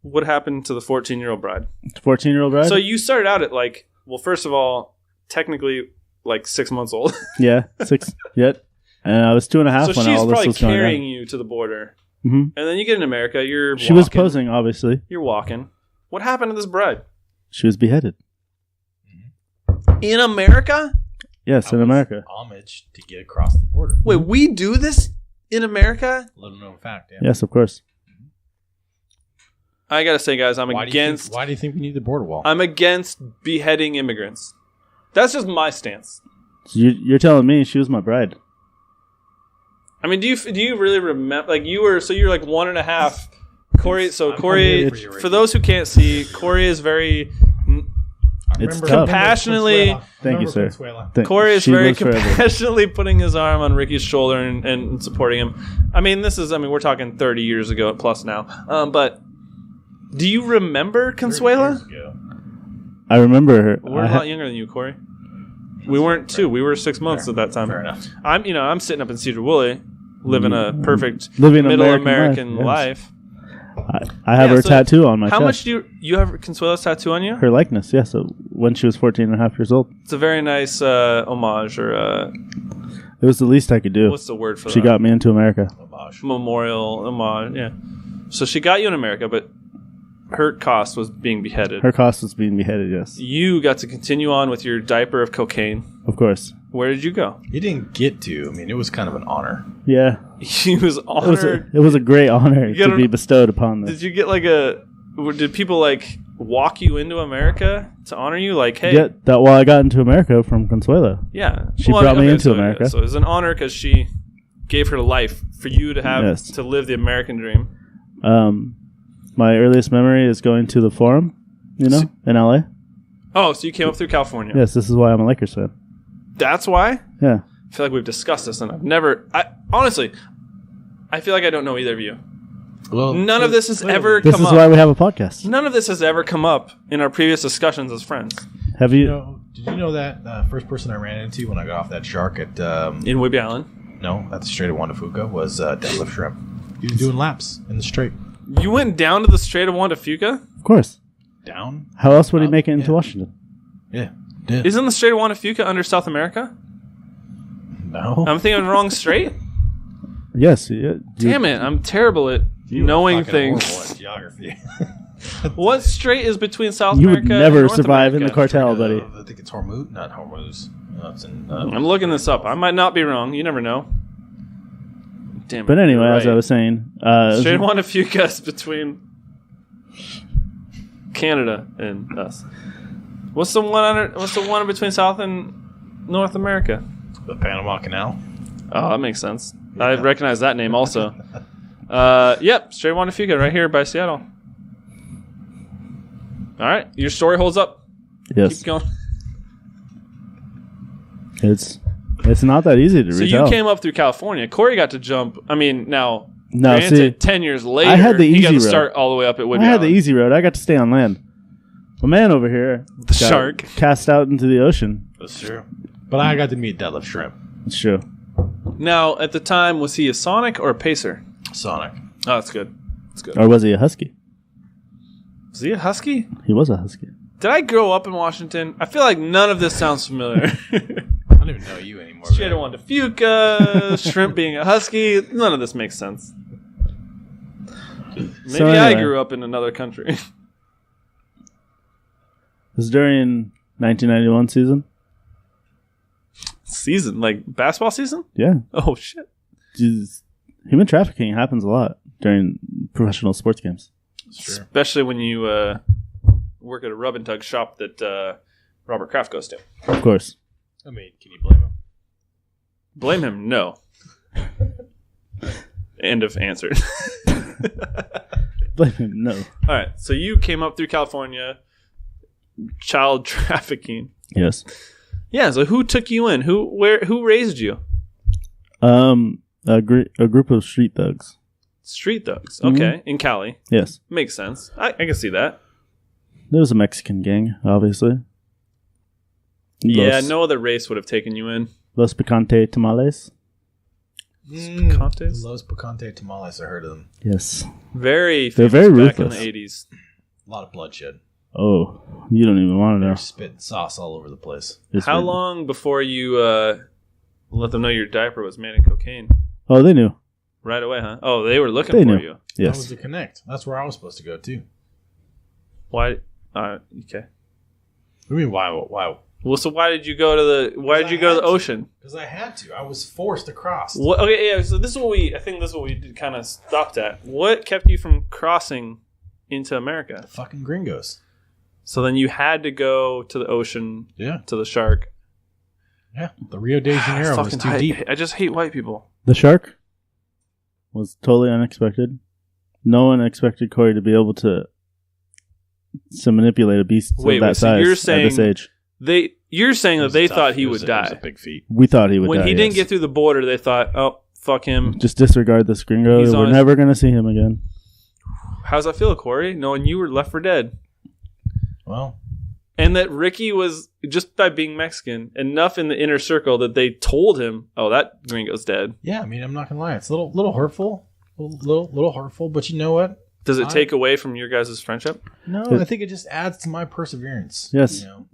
What happened to the 14-year-old bride? 14-year-old bride? So you started out at like, well, first of all, technically like 6 months old. Yeah, 6 yet. And I was 2.5 So when she's all this probably was going carrying on. you to the border. hmm And then you get in America. You're She was posing, obviously. You're walking. What happened to this bride? She was beheaded. In America? Yes, in America. Homage to get across the border. Wait, we do this in America? Little known fact. Yeah. Yes, of course. I gotta say, guys, Why do you think we need the border wall? I'm against beheading immigrants. That's just my stance. So you're telling me she was my bride? I mean, do you really remember? Like you're like 1.5. Cory. So Cory, for those who can't see, Cory is very It's Remember- tough. compassionately. Thank you, sir. Consuela. Cory is She very lives forever. compassionately putting his arm on Ricky's shoulder and supporting him. I mean, we're talking 30 years ago plus now. But do you remember Consuela? I remember her. We're a lot younger than you, Cory. We weren't 2. We were 6 months at that time. Fair enough. I'm sitting up in Cedar Woolley, living a perfect Living middle American American life, life. I have Yeah, her so tattoo on my How chest. much do you have Consuela's tattoo on you? Her likeness, yes. So when she was 14.5 years old. It's a very nice homage or It was the least I could do. what's the word for She that? got me into America. Memorial homage. Yeah. So she got you in America, but her cost was being beheaded. Her cost was being beheaded, yes. You got to continue on with your diaper of cocaine. Of course. Where did you go? You didn't get to. I mean, it was kind of an honor. Yeah. He was It was, honored. it was a great honor You gotta- to be bestowed upon Did this. you get did people like walk you into America to honor you? Like, hey, Yet, I got into America from Consuela. yeah. She brought me into so, America. So it was an honor because she gave her life for you to have Yes. to live the American dream. My earliest memory is going to the Forum, in LA. Oh, so you came up through California. Yes, this is why I'm a Lakers fan. That's why? Yeah. I feel like we've discussed this, and honestly, I feel like I don't know either of you. Well, None of this has ever This come is up. why we have a podcast. None of this has ever come up in our previous discussions as friends. Have You you? know, did you know that first person I ran into when I got off that shark at In Whidbey Island. at the Strait of Juan de Fuca was deadlift shrimp. He was doing laps in the strait. You went down to the Strait of Juan de Fuca? Of course. Down? How else would he Up, make it into yeah. Washington? Yeah. Did. Isn't the Strait of Juan de Fuca under South America? No. I'm thinking of the wrong strait? Yes. Yeah, Damn it, I'm terrible at You were knowing fucking things. horrible at geography. What strait is between South You America would and never North survive in the America? cartel, buddy. I think it's Hormuz. Not Hormuz. No, it's in. I'm looking this up. I might not be wrong. You never know. Damn it. But anyway, you're as I right. was saying, Strait of Juan de Fuca is between Canada and us. What's the one between South and North America? the Panama Canal. Oh, that makes sense. I recognize that name also. Yep, Strait of Juan de Fuca right here by Seattle. All right, your story holds up. yes, Keep going. it's not that easy to So retell. you came up through California. Corey got to jump. I mean, now, No, granted, see, 10 years later, I had the he got easy to road. start all the way up at Whidbey I had the Island. easy road. I got to stay on land. My man over here, The got shark. cast out into the ocean. That's true. But I got to meet deadlift shrimp. It's true. Now, at the time, was he a Sonic or a Pacer? Sonic. Oh, that's good. That's good. Or was he a husky? Was he a Husky? He was a husky. Did I grow up in Washington? I feel like none of this sounds familiar. I don't even know you anymore. Straight man. Juan de Fuca, shrimp being a Husky. None of this makes sense. Maybe So I anyway. grew up in another country. It was during 1991 season. Season? Like basketball season? Yeah. Oh, shit. Jesus. Human trafficking happens a lot during professional sports games. Sure. Especially when you work at a rub and tug shop that Robert Kraft goes to. Of course. I mean, can you blame him? Blame him? No. End of answer. Blame him. No. All right. So you came up through California, child trafficking. Yes. Yeah. So who took you in? Who raised you? A group of street thugs. Street thugs. Okay. In Cali. Yes. Makes sense. I can see that. There was a Mexican gang, obviously. Yeah. No other race would have taken you in. Los Picante Tamales. Picantes? Los Picante Tamales. I heard of them. Yes. Very They're famous very back ruthless. in the 80s. A lot of bloodshed. Oh, you don't even want to know. They're spitting sauce all over the place. It's How weird. long before you let them know your diaper was made of cocaine? Oh, they knew. Right away, huh? Oh, they were looking They for knew. you. That Yes. was the connect. That's where I was supposed to go too. Why? Okay. What do you mean why? Why? Well, so why did you go to the ocean? Because I had to. I was forced to cross. What? Okay, yeah. So this is what I think this is what we kind of stopped at. What kept you from crossing into America? The fucking gringos. So then you had to go to the ocean, Yeah. to the shark. Yeah. The Rio de Janeiro was too deep. I just hate white people. The shark was totally unexpected. No one expected Cory to be able to manipulate a beast of that so size you're at this saying age. You're saying It that was they tough. thought he It would was a- It was die. a big feat. We thought he would When die. he didn't yes. get through the border, they thought, "Oh, fuck him." Just disregard this gringo. He's on We're his- never going to see him again. How's that feel, Cory? Knowing you were left for dead, Well, and that Ricky was just by being Mexican enough in the inner circle that they told him, "Oh, that gringo's dead." yeah. I mean, I'm not gonna lie. It's a little hurtful. Little hurtful. But you know what? Does it take away from your guys' friendship? No, I think it just adds to my perseverance. Yes. You know?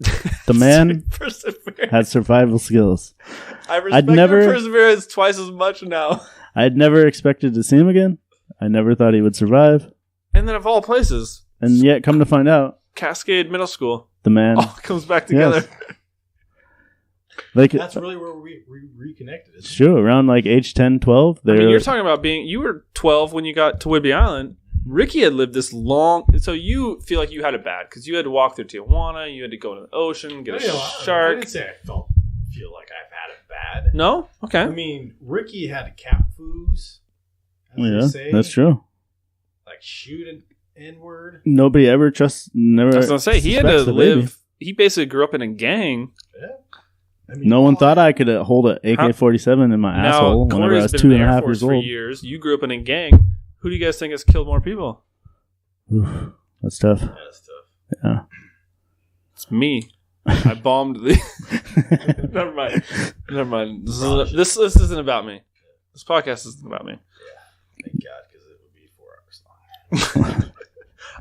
The man Perseverance. had survival skills. I respect never- your perseverance twice as much now. I had never expected to see him again. I never thought he would survive. And then, of all places, And yet, come to find out, Cascade Middle School the man, all comes back together. like, That's really where we reconnected. it's true, around like age 10, 12, I mean, they're you're talking about you were 12 when you got to Whidbey Island. Ricky had lived this long, so you feel like you had it bad because you had to walk through Tijuana, you had to go to the ocean, get a I shark. didn't say I feel like I've had it bad. No? Okay. I mean, Ricky had to cap foos. As yeah, they say, that's true. Like shoot an N-word. Nobody ever trusts, never. I was going to say, he had to suspects the baby. live, he basically grew up in a gang. Yeah. I mean, No one thought I could hold an AK-47 in my asshole whenever I Cory's was been in the Air 2.5 Force years for old. years. You grew up in a gang. Who do you guys think has killed more people? Oof, that's tough. That's tough. Yeah. It's me. I bombed the. Never mind. This isn't about me. This podcast isn't about me. Thank God, because it would be 4 hours long.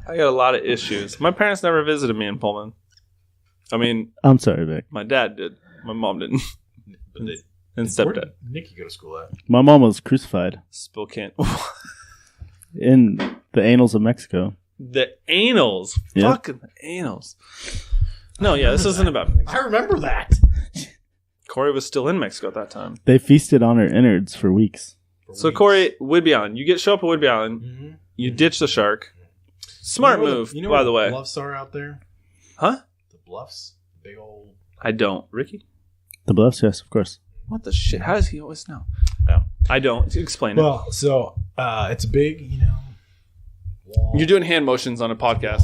I got a lot of issues. My parents never visited me in Pullman. I mean, I'm sorry, Vic. my dad did. My mom didn't. But they, And where stepdad. did Nikki go to school at? My mom was crucified Spokane. in the annals of Mexico. The anals. Yeah. Fucking anals. No, yeah, this isn't about me. I remember that. Cory was still in Mexico at that time. They feasted on her innards for weeks. So, Cory, Whidbey Island. You show up at Whidbey Island. Mm-hmm. You ditch the shark. Smart move, by the way. Bluffs are out there. Huh? The bluffs, big old. I don't. Ricky? The bluffs, yes, of course. What the shit? How does he always know? Yeah. I don't. Explain it. Well, so it's a big, wall. You're doing hand motions on a podcast.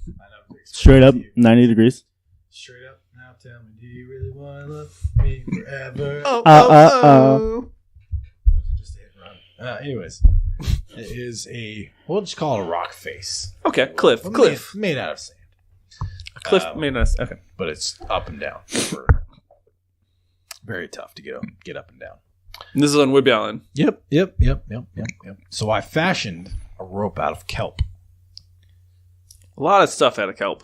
I know. Straight up, 90 degrees. Straight up. Now tell me, do you really want to love me forever? Oh, oh. Or is it just a hit and run? Anyways, it is we'll just call it a rock face. Okay, cliff. Well, Cliff. Made out of sand. A cliff made us. Okay. But it's up and down. Very tough to get up and down. And this is on Whidbey Island. Yep. So I fashioned a rope out of kelp. A lot of stuff out of kelp.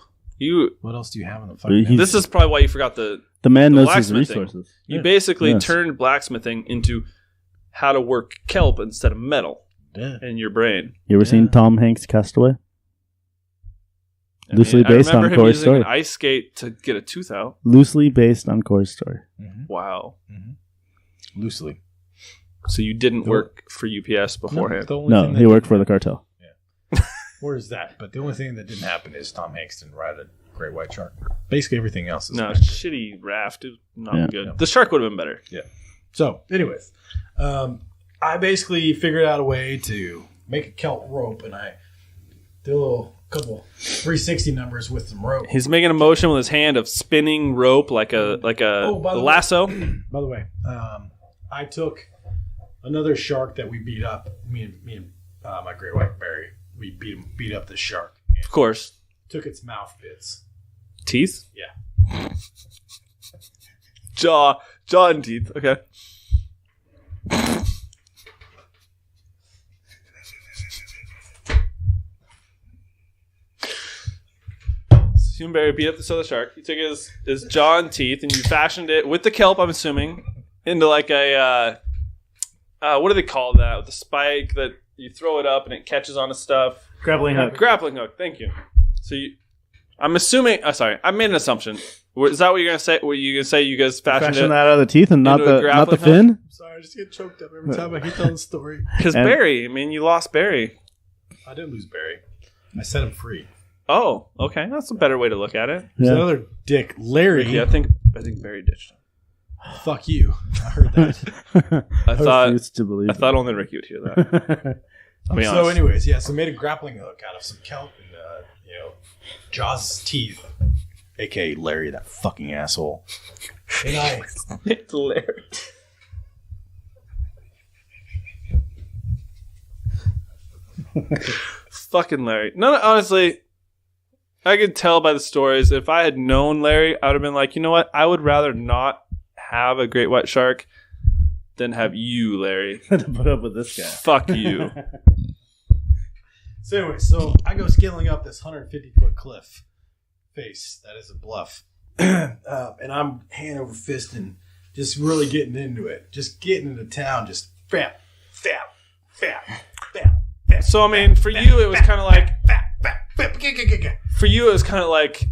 What else do you have in the He's- fucking? This is probably why you forgot the man The knows his blacksmithing. resources. You basically Yes. turned blacksmithing into how to work kelp instead of metal Yeah. in your brain. You ever seen Tom Hanks' Castaway? Loosely based I remember on him Cory's using story. an ice skate to get a tooth out. Loosely based on Cory's story. Wow. Loosely. So you didn't work for UPS beforehand. No, he worked for the cartel. Where is that? But the only thing that didn't happen is Tom Hanks didn't ride a great white shark. Basically, everything else is No, good. shitty raft. It was not Yeah. good. The shark would have been better. So, anyways, I basically figured out a way to make a kelp rope, and I did a couple 360 numbers with some rope. He's making a motion with his hand of spinning rope like a by the way- lasso. By the way, I took another shark that we beat up. Me and my great white berry. We beat up the shark. Of course. Took its mouth bits. Teeth? Yeah. Jaw and teeth. Okay. Human berry beat up this other shark. You took his jaw and teeth, and you fashioned it with the kelp, I'm assuming, into like a what do they call that? With the spike that you throw it up and it catches onto stuff. Grappling hook. Grappling hook. Thank you. So I'm assuming. Sorry, I made an assumption. Is that what you're gonna say? Were you gonna say you guys fashioned Fashion it that out of the teeth and not into a the grappling hook? fin? I'm sorry, I just get choked up every time I hear telling the story. Because And- Barry. I mean, you lost Barry. I didn't lose Barry. I set him free. Oh, okay. That's a better way to look at it. There's Yeah. another dick, Larry. Yeah, I think Barry ditched him. Fuck you. I heard that. I thought refuse to believe only Ricky would hear that. I'll be honest. So, anyways, yeah. So made a grappling hook out of some kelp and Jaws' teeth, aka Larry, that fucking asshole. And I. It's Larry. Fucking Larry. No, honestly, I could tell by the stories. If I had known Larry, I would have been like, you know what? I would rather not have a great white shark than have you, Larry. to put up with this guy. Fuck you. So anyway, I go scaling up this 150-foot cliff face. That is a bluff. And I'm hand over fist and just really getting into it. Just getting into town. Just fap, fap, fap, fap, fap. So, I mean, for you, it was kind of like... For you, it was kind of like...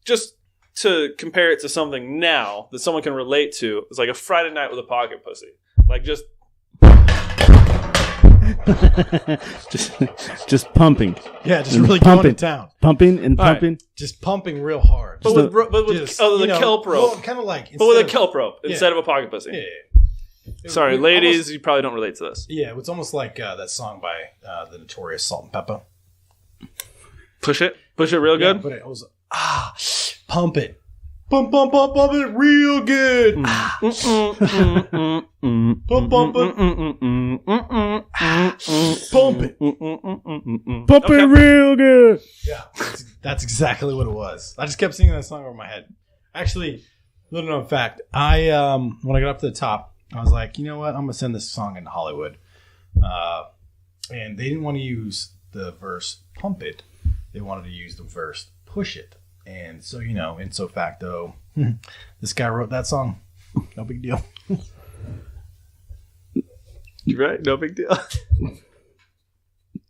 Just to compare it to something now that someone can relate to, it's like a Friday night with a pocket pussy. Like, just... just pumping. Yeah, just really pumping. going to town. Pumping and All right. pumping. Just pumping real hard. But with Just, the kelp rope. Well, kind of like... But with a instead of- kelp rope instead of a pocket pussy. Yeah. Sorry, It- ladies, almost- you probably don't relate to this. Yeah, it's almost like that song by the notorious Salt and Pepper. Push it real good. Yeah, but it was pump it, pump it real good. Pump it. Pump it real good. Yeah, that's exactly what it was. I just kept singing that song over my head. Actually, little known fact, I when I got up to the top, I was like, you know what, I'm gonna send this song into Hollywood, and they didn't want to use the verse "pump it." They wanted to use the verse "push it." And so, in so facto, this guy wrote that song. No big deal. You're right. No big deal.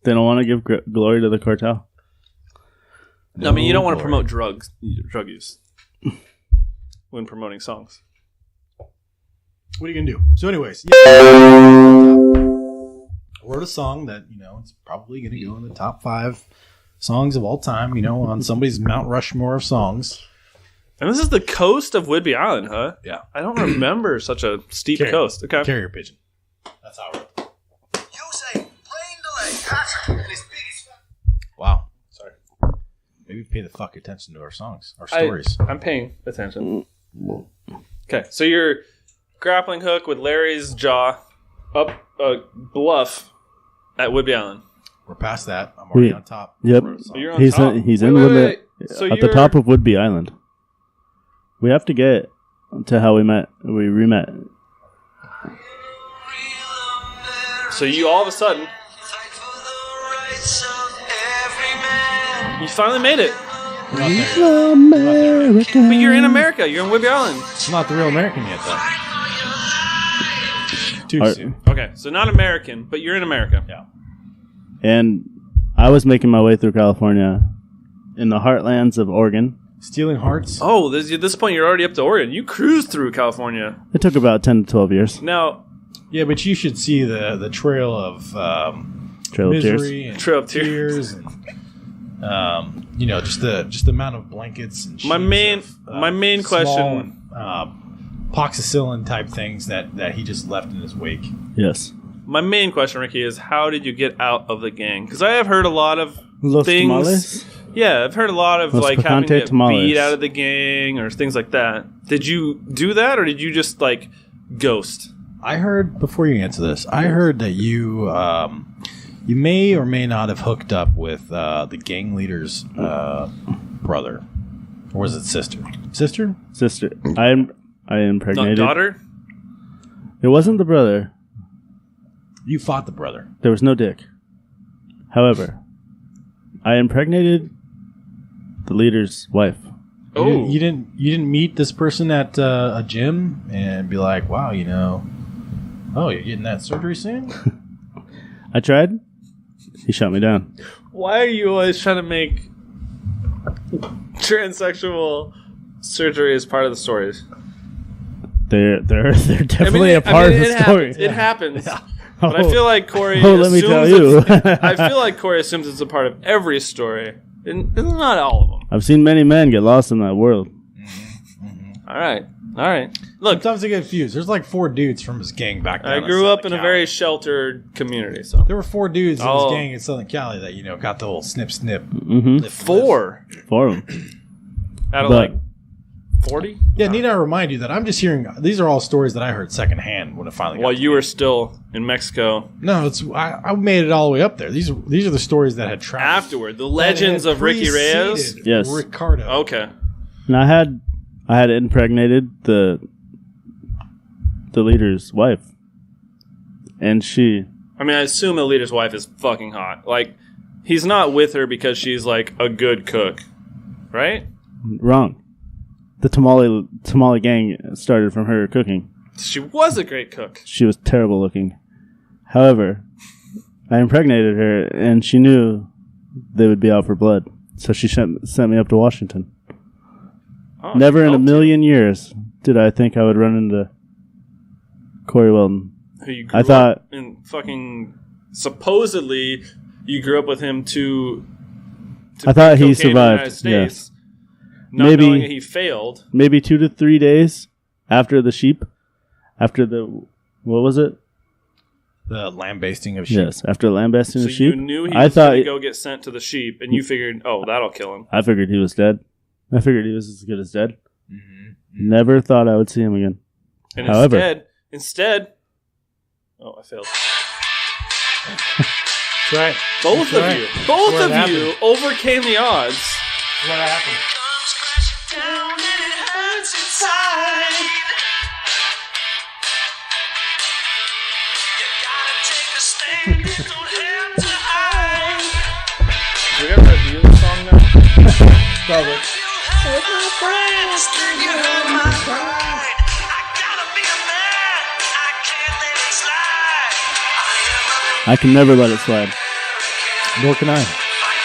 They don't want to give glory to the cartel. No, I mean, you don't want to glory. promote drug use when promoting songs. What are you gonna do? So, anyways, I wrote a song that it's probably gonna go in the top 5 songs of all time. On somebody's Mount Rushmore of songs. And this is the coast of Whidbey Island, huh? Yeah. I don't remember such a steep coast. Okay. Carrier pigeon. That's how I wrote it. Usain, plain delay, Patrick, and his biggest... Wow. Sorry. Maybe pay the fuck attention to our songs, our stories. I'm paying attention. Okay, so you're grappling hook with Larry's jaw up a bluff at Whidbey Island. We're past that. I'm already Wait. on top. Yep. So you're on He's top. he's Wait, in wait, with wait. it So at the you're- top of Whidbey Island. We have to get to how we remet. So you all of a sudden, you finally made it. We're not there yet. But you're in America. You're in Whidbey Island. I'm not the real American yet, though. Too Are- soon. Okay, so not American, but you're in America. Yeah. And I was making my way through California in the heartlands of Oregon. Stealing hearts. Oh, at this point, you're already up to Oregon. You cruised through California. It took about 10 to 12 years. Now, Yeah, but you should see the trail of Trail of Tears. misery and Trail of Tears. and just the amount of blankets and My sheets main- of, my main small question- and, poxicillin type things that he just left in his wake. Yes. my main question, Ricky, is how did you get out of the gang? Because I have heard a lot of Los things. tamales? Yeah, I've heard a lot of Los like having to picante get tamales. beat out of the gang or things like that. Did you do that, or did you just like ghost? I heard, before you answer this, I heard that you may or may not have hooked up with the gang leader's brother, or was it sister? Sister? Sister. I Not impregnated. daughter? It wasn't the brother. You fought the brother. There was no dick. However, I impregnated the leader's wife. Oh, You didn't meet this person at a gym and be like, wow, oh, you're getting that surgery soon? I tried. He shot me down. why are you always trying to make transsexual surgery as part of the stories? They're definitely a part of the story. It happens. But I feel like Cory. let me tell you. I feel like Cory assumes it's a part of every story, and not all of them. I've seen many men get lost in that world. All right. Look, Sometimes I get confused. There's like 4 dudes from his gang back then. I grew up in a very sheltered community, so There were 4 dudes in Oh. his gang in Southern Cali that, got the whole snip. Mm-hmm. lift, 4 For him. out of But- like 40. Yeah, need I remind you that I'm just hearing, these are all stories that I heard secondhand when it finally got While to you me. were still in Mexico. No, I made it all the way up there. These are the stories that had traveled. Afterward, the legends that had of Ricky Reyes. preceded Yes. Ricardo. Okay. And I had impregnated the leader's wife. And she... I mean, I assume the leader's wife is fucking hot. Like, he's not with her because she's like a good cook, right? Wrong. The tamale gang started from her cooking. She was a great cook. She was terrible looking. However, I impregnated her, and she knew they would be out for blood. So she sent me up to Washington. Oh, Never she in a helped million years did I think I would run into Cory Welton. you. Who you grew I thought... up in fucking... Supposedly, you grew up with him to I thought bring he cocaine in the survived, United States, yes. not Maybe- knowing that he failed. Maybe 2 to 3 days after the sheep. After the... What was it? The lambasting of sheep. Yes, after lambasting So the sheep. you knew he I was thought going to go get sent to the sheep, and you figured, oh, that'll kill him. I figured he was dead. I figured he was as good as dead. Mm-hmm. Never thought I would see him again. And However- instead, oh, I failed. That's right. Both That's of right. you, both What of you overcame the odds. What happened? Comes crashing down and it hurts inside. You gotta take a stand, you don't have to hide. Do we have a review of the song now? Probably. You hurt my friends, then you hurt my pride. I gotta be a man, I can't let it slide. I am a I can never let it slide. Nor can I. fight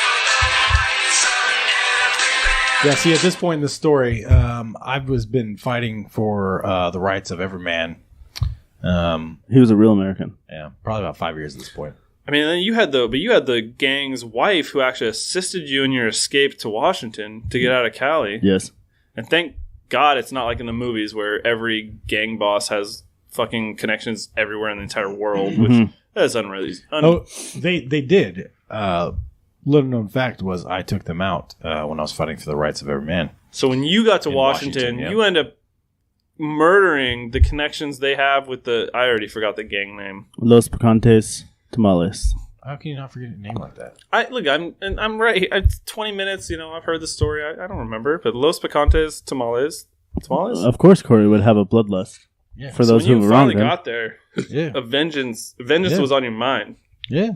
for the rights of every man. Yeah, see, at this point in the story, I've been fighting for the rights of every man. He was a real American. Yeah, probably about 5 years at this point. I mean, then you had the gang's wife who actually assisted you in your escape to Washington to get out of Cali. Yes. And thank God it's not like in the movies where every gang boss has fucking connections everywhere in the entire world. Which that's unreal. Oh, they did. Little known fact was I took them out when I was fighting for the rights of every man. So when you got to In Washington, Washington, yeah. you end up murdering the connections they have with the... I already forgot the gang name. Los Picantes Tamales. How can you not forget a name like that? I'm right. It's 20 minutes. I've heard the story. I don't remember, but Los Picantes Tamales. Of course, Cory would have a bloodlust Yeah. for So those when who you were wrong. finally Then. got there, Yeah. a vengeance Yeah. was on your mind. Yeah.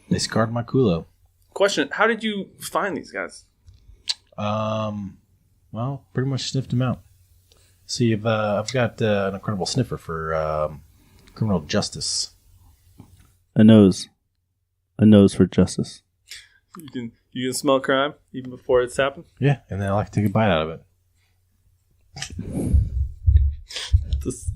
They scarred my culo. Question: how did you find these guys? Well, pretty much sniffed them out. See, I've got an incredible sniffer for criminal justice. A nose for justice. You can smell crime even before it's happened. Yeah, and then I like to take a bite out of it.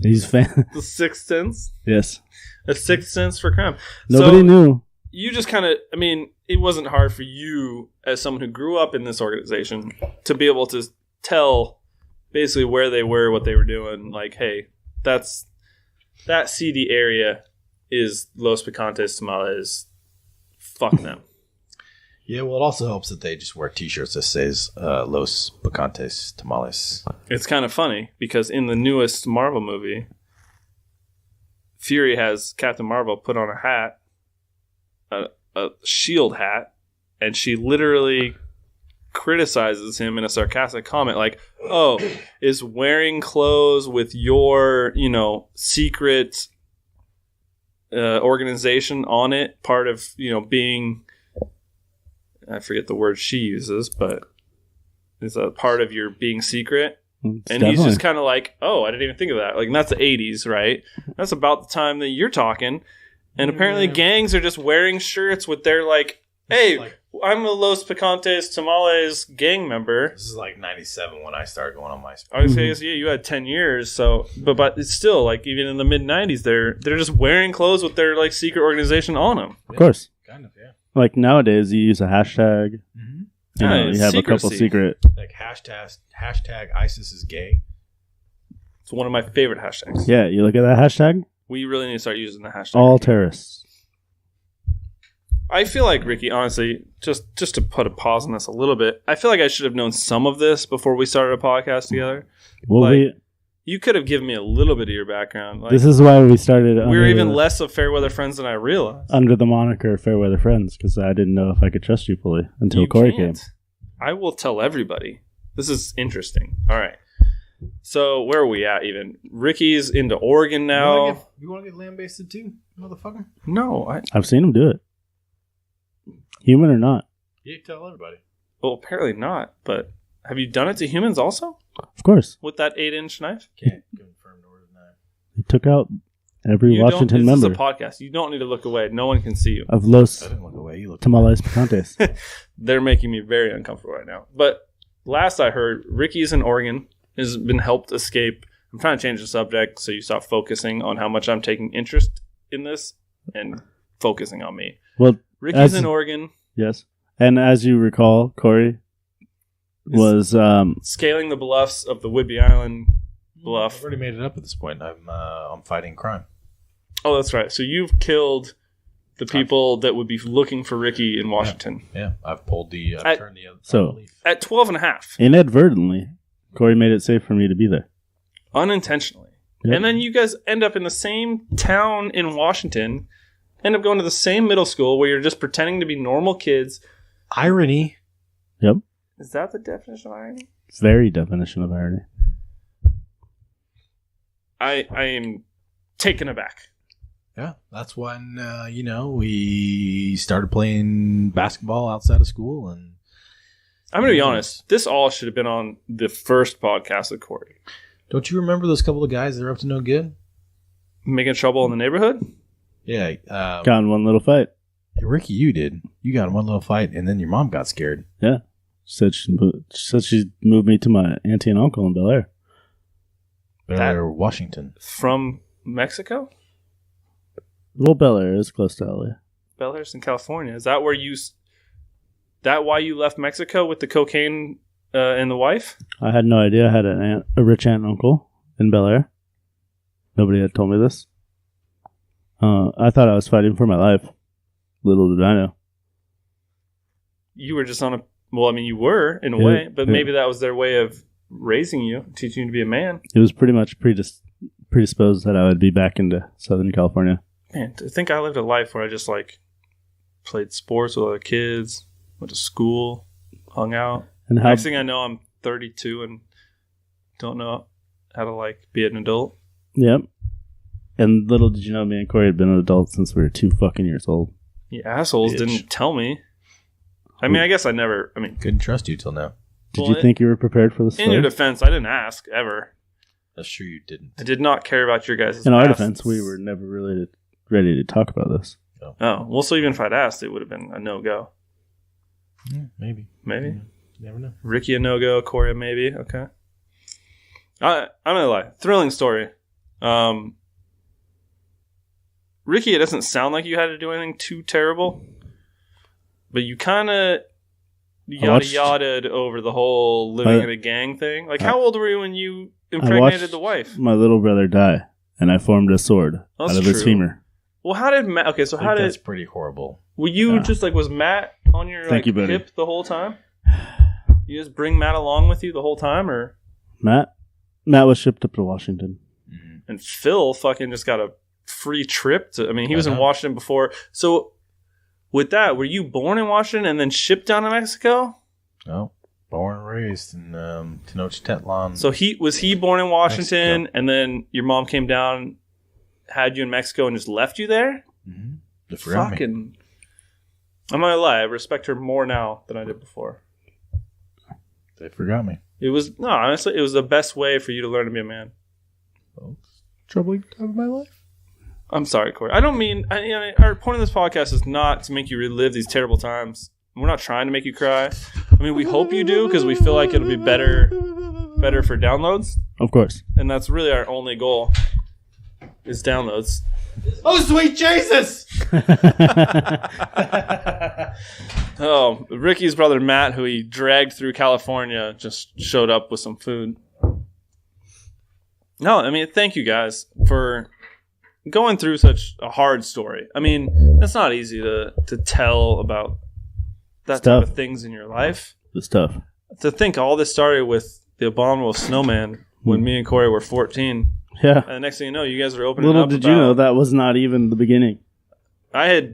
He's fan. The sixth sense, Yes. a sixth sense for crime. Nobody So knew. you just kind of, I mean, it wasn't hard for you as someone who grew up in this organization to be able to tell basically where they were, what they were doing. Like, hey, that seedy area is Los Picantes Tamales. Fuck them. Yeah, well, it also helps that they just wear T-shirts that says Los Picantes Tamales. It's kind of funny because in the newest Marvel movie, Fury has Captain Marvel put on a hat, a shield hat, and she literally criticizes him in a sarcastic comment like, oh, is wearing clothes with your, secret organization on it part of, being... I forget the word she uses, but is a part of your being secret. It's And he's definitely- just kind of like, oh, I didn't even think of that. Like, and that's the 80s, right? That's about the time that you're talking. And apparently gangs are just wearing shirts with their, like, hey, I'm a Los Picantes Tamales gang member. This is like 97 when I started going on MySpace. I would say, yeah, you had 10 years. So, but it's still, like, even in the mid-90s, they're just wearing clothes with their, like, secret organization on them. Of course. Kind of, yeah. Like nowadays, you use a hashtag. Mm-hmm. You know, Yeah, you have a couple secrecy. secret. Like hashtag ISIS is gay. It's one of my favorite hashtags. Yeah, you look at that hashtag. We really need to start using the hashtag. All terrorists. I feel like, Ricky, honestly, just to put a pause on this a little bit, I feel like I should have known some of this before we started a podcast together. Well, Like, you could have given me a little bit of your background. Like, this is why we started. we were under even the- less of fair weather friends than I realized. under the moniker Fairweather Friends because I didn't know if I could trust you fully until You Cory can't. came. I will tell everybody. This is interesting. All right. So where are we at even? Ricky's into Oregon now. You want to get land-based too, motherfucker? No, I've seen him do it. Human or not? Yeah, tell everybody. well, apparently not. But have you done it to humans also Of course. with that 8-inch knife? Can't confirm nor deny. He took out every You Washington don't, this member is a podcast. You don't need to look away. No one can see you. of Los I didn't look away. You looked Tamales Picantes. They're making me very uncomfortable right now. But last I heard, Ricky's in Oregon, has been helped escape. I'm trying to change the subject so you stop focusing on how much I'm taking interest in this and focusing on me. Well, Ricky's in Oregon, yes. And as you recall, Cory was scaling the bluffs of the Whidbey Island bluff. I've already made it up at this point. I'm fighting crime. Oh, that's right. So you've killed the people that would be looking for Ricky in Washington. Yeah, I've pulled the At- turned the other So- leaf. At 12 and a half, inadvertently, Cory made it safe for me to be there. unintentionally. Yep. And then you guys end up in the same town in Washington, end up going to the same middle school where you're just pretending to be normal kids. Irony. Yep. Is that the definition of irony? Very definition of irony. I am taken aback. Yeah, that's when we started playing basketball outside of school, and I'm going to be honest. This all should have been on the first podcast with Cory. don't you remember those couple of guys that are up to no good? Making trouble in the neighborhood? Yeah, Got in one little fight. Ricky, you did. You got in one little fight, and then your mom got scared. Yeah. Said she moved me to my auntie and uncle in Bel Air. Or Washington. From Mexico? Well, Bel Air is close to LA. Bel Air's in California. Is that where that why you left Mexico with the cocaine and the wife? I had no idea I had a rich aunt and uncle in Bel Air. Nobody had told me this. I thought I was fighting for my life. Little did I know. You were just on a... Well, I mean, you were, in a Yeah, way, but yeah. maybe that was their way of raising you, teaching you to be a man. It was pretty much predisposed that I would be back into Southern California. Man, to think I lived a life where I just, like, played sports with other kids, went to school, hung out. And how Next thing I know, I'm 32 and don't know how to, like, be an adult. Yep. And little did you know, me and Cory had been adults since we were 2 fucking years old. You assholes Bitch. didn't tell me. I mean, I guess I never... I mean, Couldn't trust you till now. Did Well, you think you were prepared for this? in your defense, I didn't ask, ever. That's true, you didn't. I did not care about your guys' In our pasts. defense, we were never really ready to talk about this. Oh, well, so even if I'd asked, it would have been a no-go. Yeah, maybe. Maybe. You never know. Ricky a no-go, Cory a maybe. Okay. I'm gonna lie. Thrilling story. Ricky, it doesn't sound like you had to do anything too terrible, but you kind of yada-yada over the whole living in a gang thing. Like, how old were you when you impregnated watched the wife? My little brother die, and I formed a sword That's out of his true. femur. Well, how did Matt... Okay, so I how think did... that's pretty horrible. Were you Yeah. just like... Was Matt on your Thank you, buddy. hip the whole time? You just bring Matt along with you the whole time, or... Matt was shipped up to Washington. And Phil fucking just got a free trip to... I mean, he was in Uh-huh. Washington before. So, with that, were you born in Washington and then shipped down to Mexico? Oh, born and raised in Tenochtitlan. So, was he born in Washington, Mexico. and then your mom came down, had you in Mexico, and just left you there? Mm-hmm. They forgot me. Fucking... I'm not gonna lie, I respect her more now than I did before. They forgot me. It was honestly, it was the best way for you to learn to be a man. Troubling time of my life. I'm sorry, Cory. I don't mean. Our point of this podcast is not to make you relive these terrible times. We're not trying to make you cry. I mean, we hope you do because we feel like it'll be better for downloads, Of course. and that's really our only goal is downloads. Oh, sweet Jesus! Oh, Ricky's brother Matt, who he dragged through California, just showed up with some food. No, I mean, thank you guys for going through such a hard story. I mean, it's not easy to tell about that type of things in your life. It's tough. To think all this started with the abominable snowman when me and Cory were 14. Yeah. And the next thing you know, you guys are opening Little up did you know that was not even the beginning. I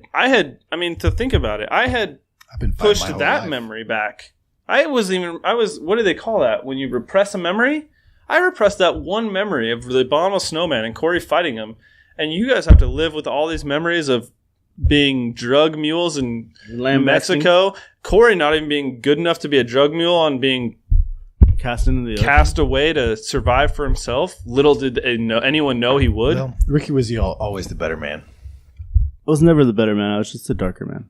mean, to think about it, I had I've been pushed fighting my that whole life. memory back. I was, what do they call that? When you repress a memory? I repressed that one memory of the abominable snowman and Cory fighting him. And you guys have to live with all these memories of being drug mules in Mexico. Cory not even being good enough to be a drug mule and being Cast into the ocean. cast away to survive for himself. Little did anyone know he would. Well, Ricky was always the better man. I was never the better man. I was just a darker man.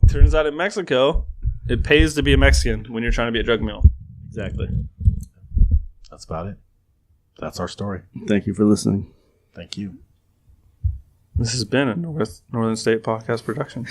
Turns out in Mexico, it pays to be a Mexican when you're trying to be a drug mule. Exactly. That's about it. That's our story. Thank you for listening. Thank you. This has been a Northern State Podcast Productions.